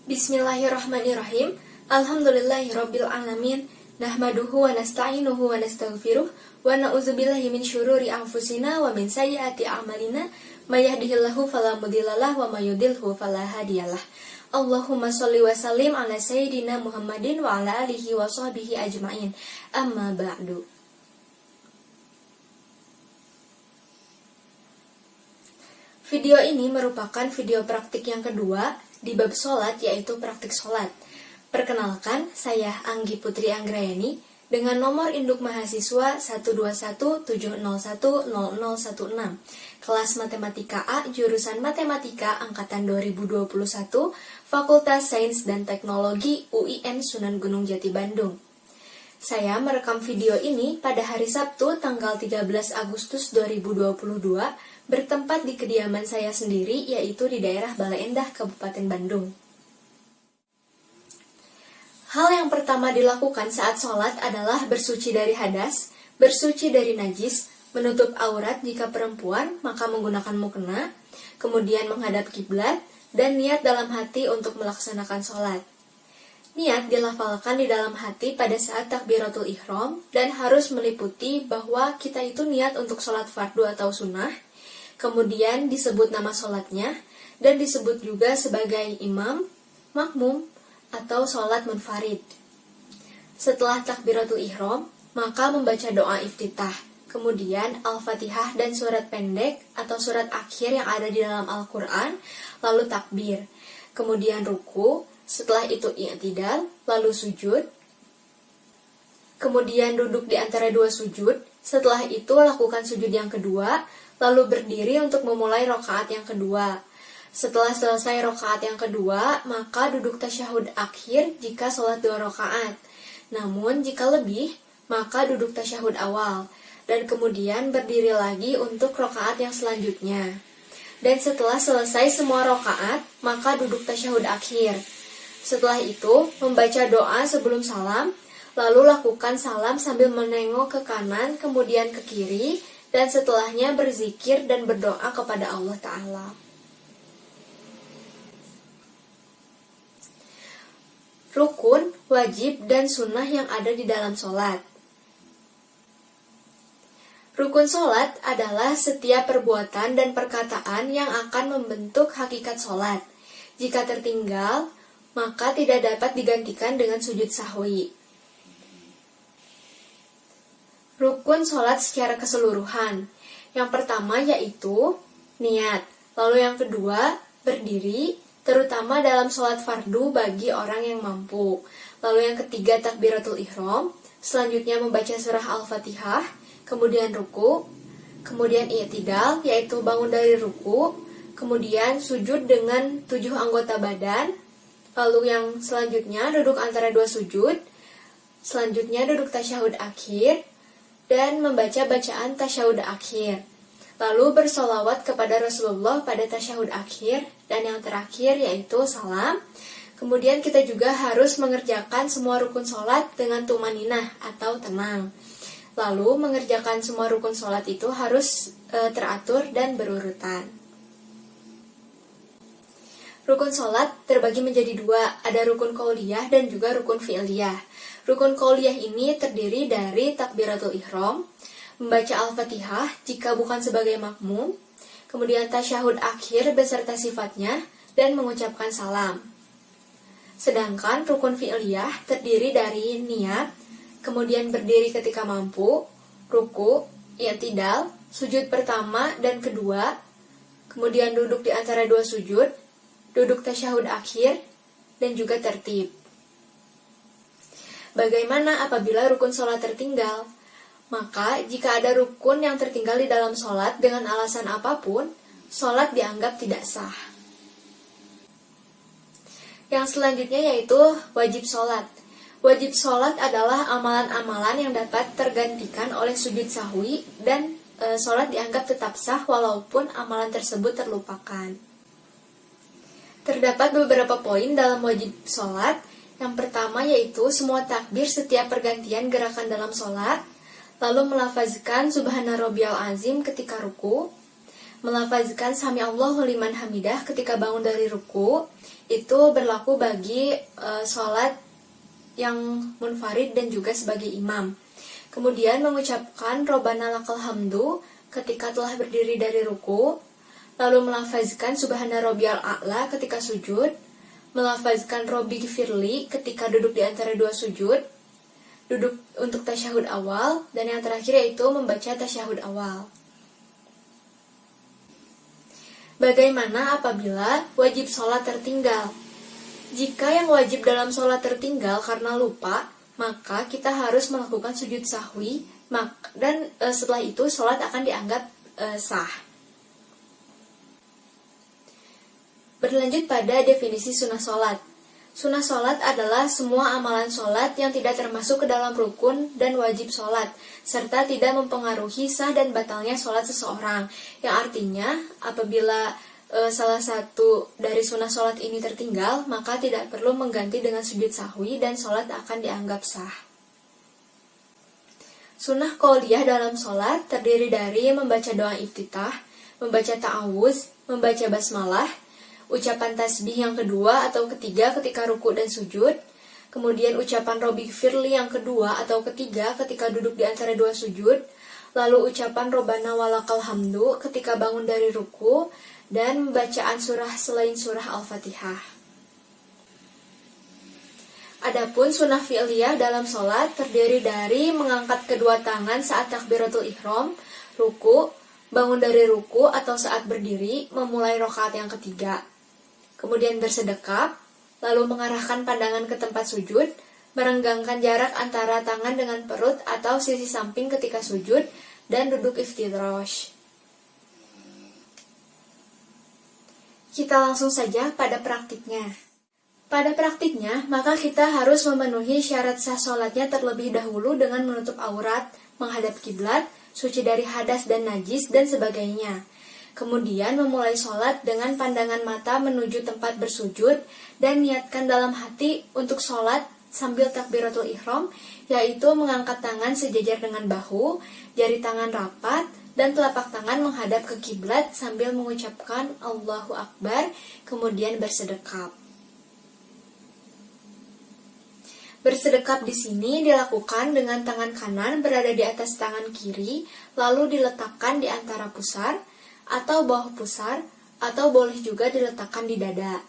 Bismillahirrahmanirrahim. Alhamdulillahirabbil alamin. Nahmaduhu wa nasta'inuhu wa nastaghfiruh wa na'udzubillahi min syururi anfusina wa min sayyiati a'malina. May yahdihillahu fala mudhillalah wa may yudhlilhu fala hadiyalah. Allahumma shalli wa sallim ala sayyidina Muhammadin wa ala alihi wa sahbihi ajmain. Amma ba'du. Video ini merupakan video praktik yang kedua di bab sholat, yaitu praktik sholat. Perkenalkan, saya Anggi Putri Anggrayani dengan nomor induk mahasiswa 121701016, kelas Matematika A, jurusan Matematika Angkatan 2021, Fakultas Sains dan Teknologi UIN Sunan Gunung Jati Bandung. Saya merekam video ini pada hari Sabtu tanggal 13 Agustus 2022 bertempat di kediaman saya sendiri, yaitu di daerah Bale Endah, Kabupaten Bandung. Hal yang pertama dilakukan saat sholat adalah bersuci dari hadas, bersuci dari najis, menutup aurat jika perempuan, maka menggunakan mukena, kemudian menghadap kiblat, dan niat dalam hati untuk melaksanakan sholat. Niat dilafalkan di dalam hati pada saat takbiratul ihram dan harus meliputi bahwa kita itu niat untuk sholat fardu atau sunnah, kemudian disebut nama sholatnya, dan disebut juga sebagai imam, makmum, atau sholat munfarid. Setelah takbiratul ihram, maka membaca doa iftitah, kemudian Al-Fatihah dan surat pendek atau surat akhir yang ada di dalam Al-Quran, lalu takbir, kemudian ruku, setelah itu i'tidal, lalu sujud, kemudian duduk di antara dua sujud, setelah itu lakukan sujud yang kedua, lalu berdiri untuk memulai rakaat yang kedua. Setelah selesai rakaat yang kedua, maka duduk tasyahud akhir jika sholat 2 rakaat. Namun jika lebih, maka duduk tasyahud awal, dan kemudian berdiri lagi untuk rakaat yang selanjutnya. Dan setelah selesai semua rakaat, maka duduk tasyahud akhir. Setelah itu, membaca doa sebelum salam, lalu lakukan salam sambil menengok ke kanan, kemudian ke kiri, dan setelahnya berzikir dan berdoa kepada Allah Ta'ala. Rukun, wajib, dan sunnah yang ada di dalam sholat. Rukun sholat adalah setiap perbuatan dan perkataan yang akan membentuk hakikat sholat. Jika tertinggal, maka tidak dapat digantikan dengan sujud sahwi. Rukun sholat secara keseluruhan. Yang pertama yaitu niat. Lalu yang kedua, berdiri, terutama dalam sholat fardu bagi orang yang mampu. Lalu yang ketiga, takbiratul ihram. Selanjutnya membaca surah Al-Fatihah. Kemudian ruku. Kemudian i'tidal, yaitu bangun dari ruku. Kemudian sujud dengan 7 anggota badan. Lalu yang selanjutnya duduk antara 2 sujud. Selanjutnya duduk tasyahud akhir dan membaca bacaan tasyahud akhir. Lalu bersolawat kepada Rasulullah pada tasyahud akhir, dan yang terakhir yaitu salam. Kemudian kita juga harus mengerjakan semua rukun sholat dengan tumaninah atau tenang. Lalu mengerjakan semua rukun sholat itu harus teratur dan berurutan. Rukun sholat terbagi menjadi 2, ada rukun qauliyah dan juga rukun fi'liyah. Rukun qauliyah ini terdiri dari takbiratul ihram, membaca Al-Fatihah jika bukan sebagai makmum, kemudian tasyahud akhir beserta sifatnya, dan mengucapkan salam. Sedangkan rukun fi'liyah terdiri dari niat, kemudian berdiri ketika mampu, ruku, i'tidal, sujud pertama dan kedua, kemudian duduk di antara 2 sujud, duduk tasyahud akhir, dan juga tertib. Bagaimana apabila rukun sholat tertinggal? Maka, jika ada rukun yang tertinggal di dalam sholat dengan alasan apapun, sholat dianggap tidak sah. Yang selanjutnya yaitu wajib sholat. Wajib sholat adalah amalan-amalan yang dapat tergantikan oleh sujud sahwi, dan sholat dianggap tetap sah walaupun amalan tersebut terlupakan. Terdapat beberapa poin dalam wajib sholat. Yang pertama yaitu semua takbir setiap pergantian gerakan dalam sholat, lalu melafazkan subhana rabbiyal azim ketika ruku, Melafazkan sami Allahu liman hamidah ketika bangun dari ruku itu berlaku bagi sholat yang munfarid dan juga sebagai imam. Kemudian mengucapkan Robbana lakal hamdu ketika telah berdiri dari ruku, lalu melafazkan subhana rabbiyal a'la ketika sujud, melafazkan Robbi gfirli ketika duduk di antara dua sujud, duduk untuk tasyahud awal, dan yang terakhir yaitu membaca tasyahud awal. Bagaimana apabila wajib sholat tertinggal? Jika yang wajib dalam sholat tertinggal karena lupa, maka kita harus melakukan sujud sahwi, dan setelah itu sholat akan dianggap sah. Berlanjut pada definisi sunnah sholat. Sunnah sholat adalah semua amalan sholat yang tidak termasuk ke dalam rukun dan wajib sholat, serta tidak mempengaruhi sah dan batalnya sholat seseorang. Yang artinya, apabila salah satu dari sunnah sholat ini tertinggal, maka tidak perlu mengganti dengan sujud sahwi dan sholat akan dianggap sah. Sunnah qauliyah dalam sholat terdiri dari membaca doa iftitah, membaca ta'awuz, membaca basmalah, ucapan tasbih yang kedua atau ketiga ketika ruku dan sujud, kemudian ucapan Robbi gfirli yang kedua atau ketiga ketika duduk di antara dua sujud, lalu ucapan Robbana walakal hamdu ketika bangun dari ruku, dan bacaan surah selain surah Al-Fatihah. Adapun sunnah fi'liyah dalam sholat terdiri dari mengangkat kedua tangan saat takbiratul ihram, ruku, bangun dari ruku atau saat berdiri, memulai rakaat yang ketiga. Kemudian bersedekap, lalu mengarahkan pandangan ke tempat sujud, merenggangkan jarak antara tangan dengan perut atau sisi samping ketika sujud, dan duduk iftirash. Kita langsung saja pada praktiknya. Pada praktiknya, maka kita harus memenuhi syarat sah sholatnya terlebih dahulu dengan menutup aurat, menghadap kiblat, suci dari hadas dan najis, dan sebagainya. Kemudian memulai sholat dengan pandangan mata menuju tempat bersujud dan niatkan dalam hati untuk sholat sambil takbiratul ihram, yaitu mengangkat tangan sejajar dengan bahu, jari tangan rapat, dan telapak tangan menghadap ke kiblat sambil mengucapkan Allahu Akbar, kemudian bersedekap. Bersedekap di sini dilakukan dengan tangan kanan berada di atas tangan kiri, lalu diletakkan di antara pusar, atau bawah pusar, atau boleh juga diletakkan di dada.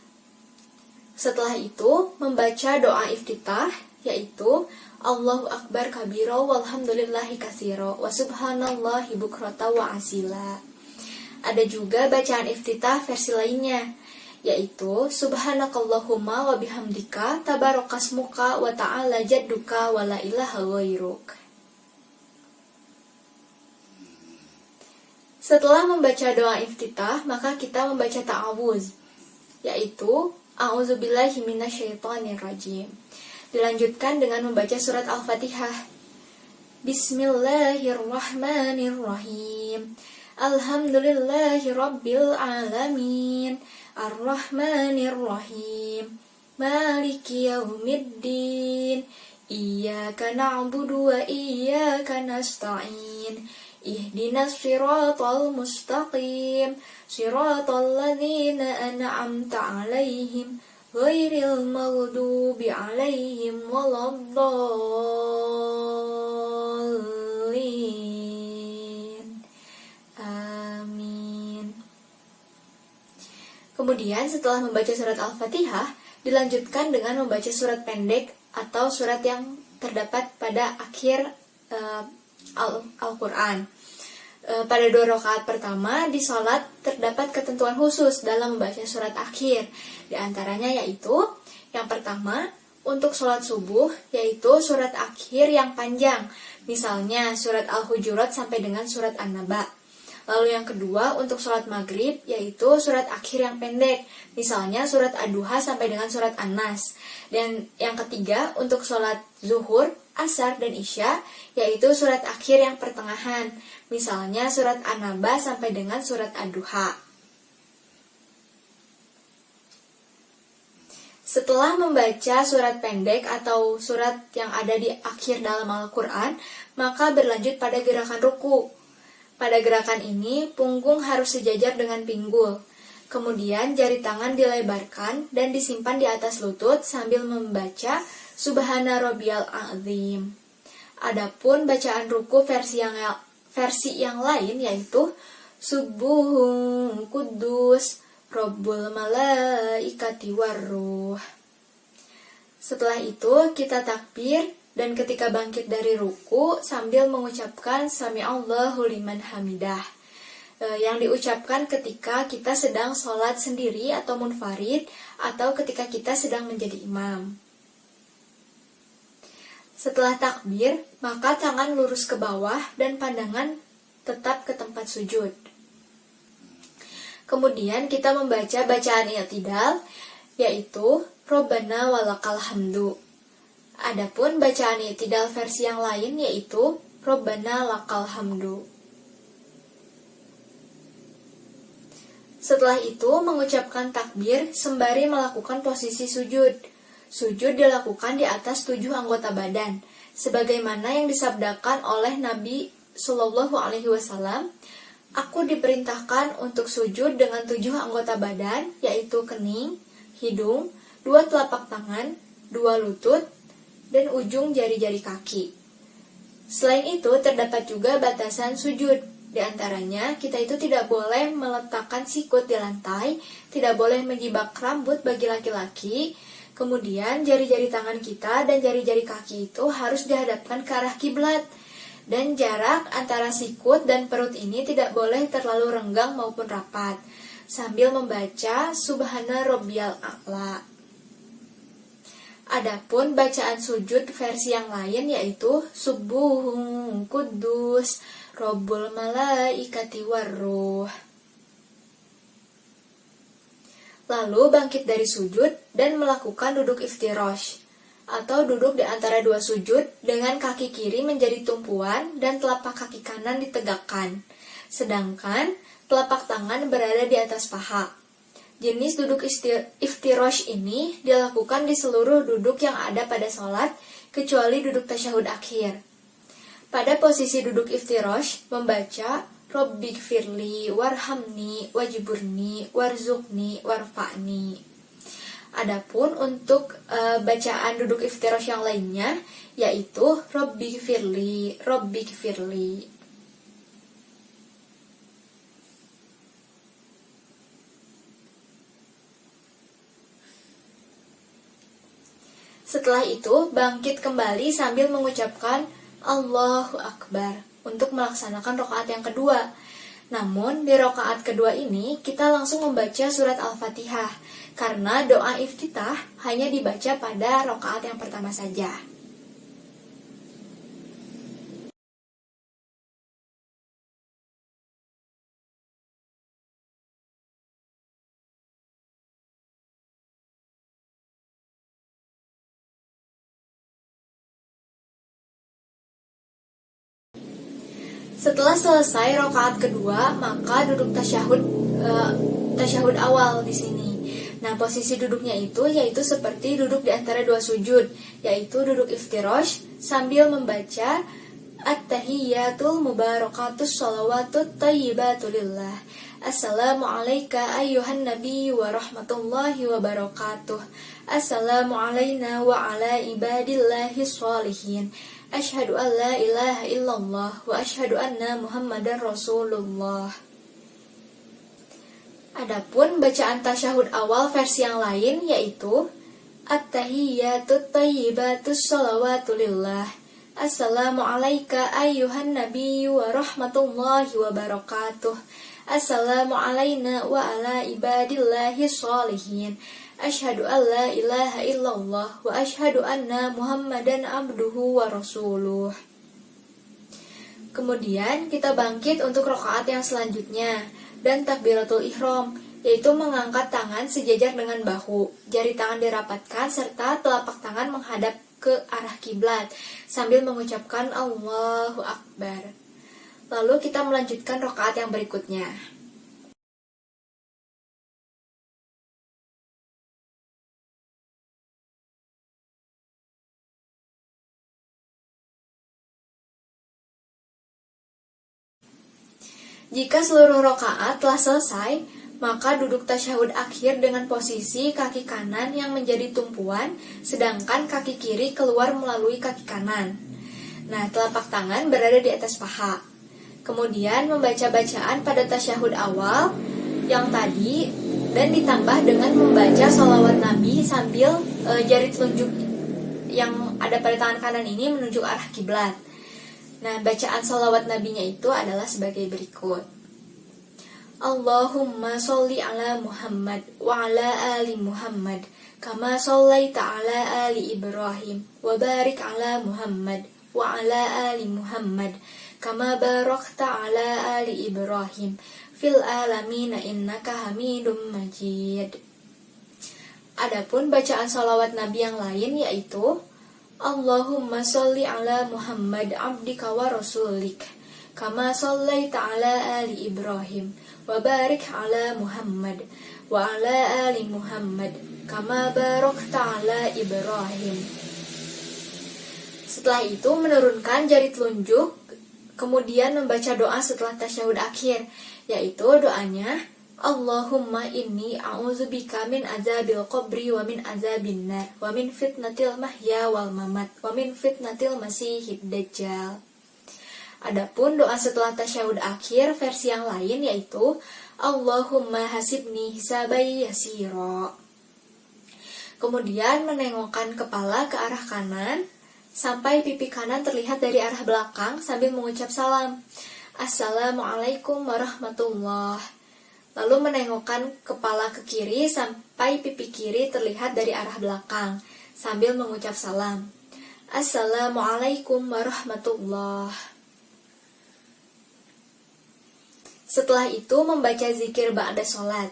Setelah itu, membaca doa iftitah, yaitu Allahu Akbar kabiro walhamdulillahi katsiro wa subhanallahi bukrata wa asila. Ada juga bacaan iftitah versi lainnya, yaitu subhanakallahumma wa bihamdika tabarakasmuka wa ta'ala jadduka wa la ilaha ghairuk. Setelah membaca doa iftitah, maka kita membaca ta'awuz, yaitu a'udzubillahi minasyaitonirrajim. Dilanjutkan dengan membaca surat Al-Fatihah. Bismillahirrahmanirrahim. Alhamdulillahi rabbil alamin. Ar-Rahmanirrahim. Maliki yaumiddin. Iyyaka na'budu wa iyyaka nasta'in. Ihdinas siratal mustaqim, siratal ladzina an'amta 'alaihim, ghairil maghdubi 'alaihim waladdallin. Amin. Kemudian setelah membaca surat Al-Fatihah, dilanjutkan dengan membaca surat pendek atau surat yang terdapat pada akhir Al-Quran. Pada 2 rakaat pertama di sholat terdapat ketentuan khusus dalam membaca surat akhir. Di antaranya yaitu yang pertama, untuk sholat subuh yaitu surat akhir yang panjang, misalnya surat Al-Hujurat sampai dengan surat An-Naba. Lalu yang kedua, untuk sholat maghrib yaitu surat akhir yang pendek, misalnya surat Ad-Duha sampai dengan surat An-Nas. Dan yang ketiga, untuk sholat zuhur, asar, dan isya yaitu surat akhir yang pertengahan, misalnya surat An-Naba sampai dengan surat Ad-Duha. Setelah membaca surat pendek atau surat yang ada di akhir dalam Al-Quran, maka berlanjut pada gerakan ruku. Pada gerakan ini, punggung harus sejajar dengan pinggul. Kemudian jari tangan dilebarkan dan disimpan di atas lutut sambil membaca Subhana Rabbiyal A'zim. Adapun bacaan ruku versi yang lain yaitu Subuhun Kudus Rabbul Malaikati Warruh. Setelah itu kita takbir dan ketika bangkit dari ruku sambil mengucapkan Sami Allahu liman hamidah. Yang diucapkan ketika kita sedang sholat sendiri atau munfarid atau ketika kita sedang menjadi imam. Setelah takbir, maka tangan lurus ke bawah dan pandangan tetap ke tempat sujud. Kemudian kita membaca bacaan i'tidal, yaitu Robbana walakal hamdu. Adapun bacaan i'tidal versi yang lain yaitu Robbana lakal hamdu. Setelah itu mengucapkan takbir sembari melakukan posisi sujud. Sujud dilakukan di atas 7 anggota badan, sebagaimana yang disabdakan oleh Nabi Shallallahu Alaihi Wasallam. Aku diperintahkan untuk sujud dengan 7 anggota badan, yaitu kening, hidung, 2 telapak tangan, 2 lutut, dan ujung jari-jari kaki. Selain itu, terdapat juga batasan sujud. Di antaranya, kita itu tidak boleh meletakkan sikut di lantai, tidak boleh menjibak rambut bagi laki-laki, kemudian jari-jari tangan kita dan jari-jari kaki itu harus dihadapkan ke arah kiblat. Dan jarak antara sikut dan perut ini tidak boleh terlalu renggang maupun rapat, sambil membaca Subhana Rabbiyal A'la. Adapun bacaan sujud versi yang lain yaitu Subuhun Kudus Rabbul Malaikati Warruh. Lalu bangkit dari sujud dan melakukan duduk iftirash atau duduk di antara 2 sujud dengan kaki kiri menjadi tumpuan dan telapak kaki kanan ditegakkan, sedangkan telapak tangan berada di atas paha. Jenis duduk iftirash ini dilakukan di seluruh duduk yang ada pada sholat, kecuali duduk tasyahud akhir. Pada posisi duduk iftirash, membaca Rabbighfirli warhamni wajburni warzuqni warfa'ni. Adapun untuk bacaan duduk iftirash yang lainnya, yaitu Rabbighfirli, Rabbighfirli. Setelah itu, bangkit kembali sambil mengucapkan Allahu Akbar untuk melaksanakan rakaat yang kedua. Namun, di rakaat kedua ini, kita langsung membaca surat Al-Fatihah, karena doa iftitah hanya dibaca pada rakaat yang pertama saja. Setelah selesai rakaat kedua, maka duduk tasyahud awal di sini. Nah, posisi duduknya itu yaitu seperti duduk di antara 2 sujud, yaitu duduk iftirash sambil membaca At-tahiyyatul mubarakatus sholawatut tayyibatulillah. Assalamu alayka ayyuhan nabi wa rahmatullahi wa barakatuh. Assalamu alayna wa ala ibadillahi sholihin. Asyhadu an la ilaha illallah wa asyhadu anna Muhammadar Rasulullah. Adapun bacaan tasyahud awal versi yang lain yaitu At-tahiyyatut thayyibatus sholawatu lillah. Assalamu alayka ayyuhan nabiyyu wa rahmatullahi wa barakatuh. Assalamu alayna wa ala ibadillahi sholihin. Asyhadu an la ilaha illallah wa asyhadu anna Muhammadan abduhu wa rasuluh. Kemudian kita bangkit untuk rakaat yang selanjutnya dan takbiratul ihram, yaitu mengangkat tangan sejajar dengan bahu, jari tangan dirapatkan serta telapak tangan menghadap ke arah kiblat sambil mengucapkan Allahu Akbar. Lalu kita melanjutkan rakaat yang berikutnya. Jika seluruh rakaat telah selesai, maka duduk tasyahud akhir dengan posisi kaki kanan yang menjadi tumpuan, sedangkan kaki kiri keluar melalui kaki kanan. Nah, telapak tangan berada di atas paha. Kemudian membaca bacaan pada tasyahud awal yang tadi dan ditambah dengan membaca sholawat Nabi sambil jari telunjuk yang ada pada tangan kanan ini menunjuk arah kiblat. Nah, bacaan sholawat Nabinya itu adalah sebagai berikut. Allahumma sholli ala Muhammad wa ala ali Muhammad kama shollaita ala ali Ibrahim wa barik ala Muhammad wa ala ali Muhammad kama barakta ala ali Ibrahim fil alamin innaka Hamidum Majid. Adapun bacaan sholawat Nabi yang lain yaitu Allahumma sholli ala Muhammad abdika wa rasulik kama shollaita ala ali Ibrahim wa barik ala Muhammad wa ala ali Muhammad kama barakta ala Ibrahim. Setelah itu menurunkan jari telunjuk, kemudian membaca doa setelah tasyahud akhir, yaitu doanya Allahumma inni a'udzubika min azabil qabri wa min azabin nar wa min fitnatil mahya wal mamat wa min fitnatil masihid dajjal. Adapun doa setelah tasyahud akhir versi yang lain yaitu Allahumma hasibni hisabai yasira. Kemudian menengokkan kepala ke arah kanan sampai pipi kanan terlihat dari arah belakang sambil mengucap salam. Assalamualaikum warahmatullahi. Lalu menengokkan kepala ke kiri sampai pipi kiri terlihat dari arah belakang sambil mengucap salam. Assalamualaikum warahmatullahi. Setelah itu membaca zikir ba'da sholat.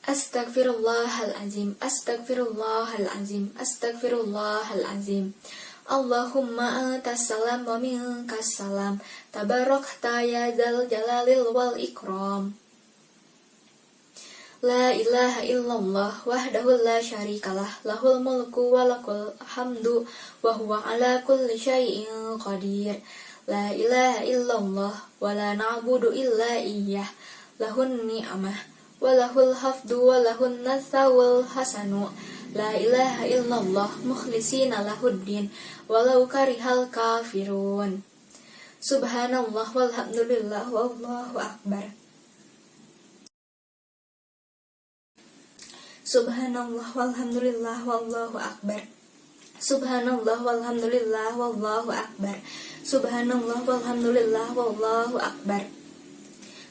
Astagfirullahalazim, astagfirullahalazim, astagfirullahalazim. Allahumma antas salam wa minkas salam, tabarakta ya dzal jalalil wal ikram. La ilaha illallah wahdahu la syarikalah lahul mulku wa lakul hamdu wa huwa ala kulli syai'in qadir. La ilaha illallah wa la na'budu illa iyyah lahun ni'amah wa lahul hafdu wa lahun natha wal hasanu. La ilaha illallah mukhlisina lahuddin walau karihal kafirun. Subhanallah walhamdulillah wallahu akbar. Subhanallah walhamdulillah wallahu akbar. Subhanallah walhamdulillah wallahu akbar. Subhanallah walhamdulillah wallahu akbar.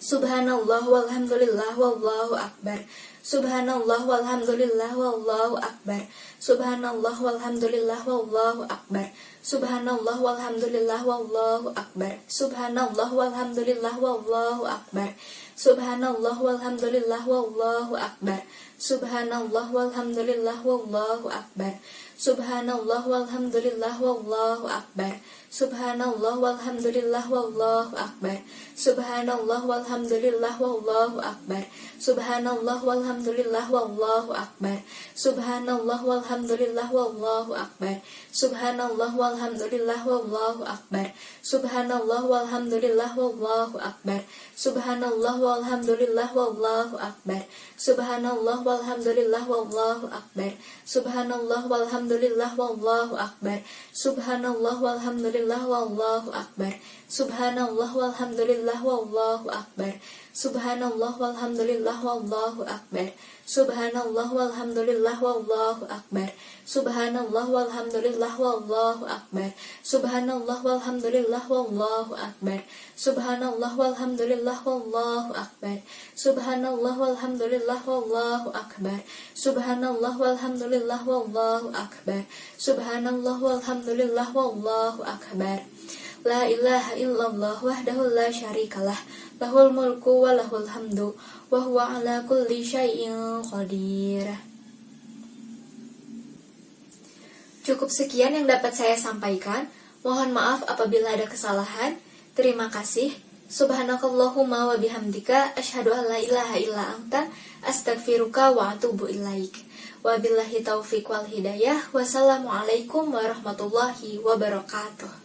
Subhanallah walhamdulillah wallahu akbar. Subhanallah walhamdulillah wallahu akbar. Subhanallah walhamdulillah wallahu akbar. Subhanallah walhamdulillah wallahu akbar. Subhanallah walhamdulillah wallahu akbar. Subhanallah walhamdulillah wallahu akbar. Subhanallah walhamdulillah wallahu akbar. Subhanallah walhamdulillah wallahu akbar. Subhanallah walhamdulillah wallahu akbar. Subhanallah walhamdulillah wallahu akbar. Subhanallah walhamdulillah wallahu akbar. Subhanallah walhamdulillah wallahu akbar. Subhanallah walhamdulillah wallahu akbar. Subhanallah walhamdulillah wallahu akbar. Subhanallah walhamdulillah wallahu akbar. Subhanallah walhamdulillah wallahu akbar. Subhanallah walhamdulillah wallahu akbar. Subhanallah walhamdulillah wallahu akbar. Subhanallah walhamdulillah wallahu akbar. Subhanallah walhamdulillah wallahu akbar. Subhanallah walhamdulillah wallahu akbar. Subhanallah walhamdulillah wallahu akbar. Subhanallah walhamdulillah wallahu akbar. Subhanallah walhamdulillah wallahu akbar. Subhanallah walhamdulillah wallahu akbar. Subhanallah walhamdulillah wallahu akbar. Subhanallah walhamdulillah wallahu akbar. La ilaha illallah wahdahu la syarikalah lahul mulku wa lahul hamdu wa huwa ala kulli syai'in qadir. Cukup sekian yang dapat saya sampaikan. Mohon maaf apabila ada kesalahan. Terima kasih. Subhanakallahumma wa bihamdika asyhadu an la ilaha illa anta astaghfiruka wa atubu ilaik. Wabillahi taufiq wal hidayah. Wassalamualaikum warahmatullahi wabarakatuh.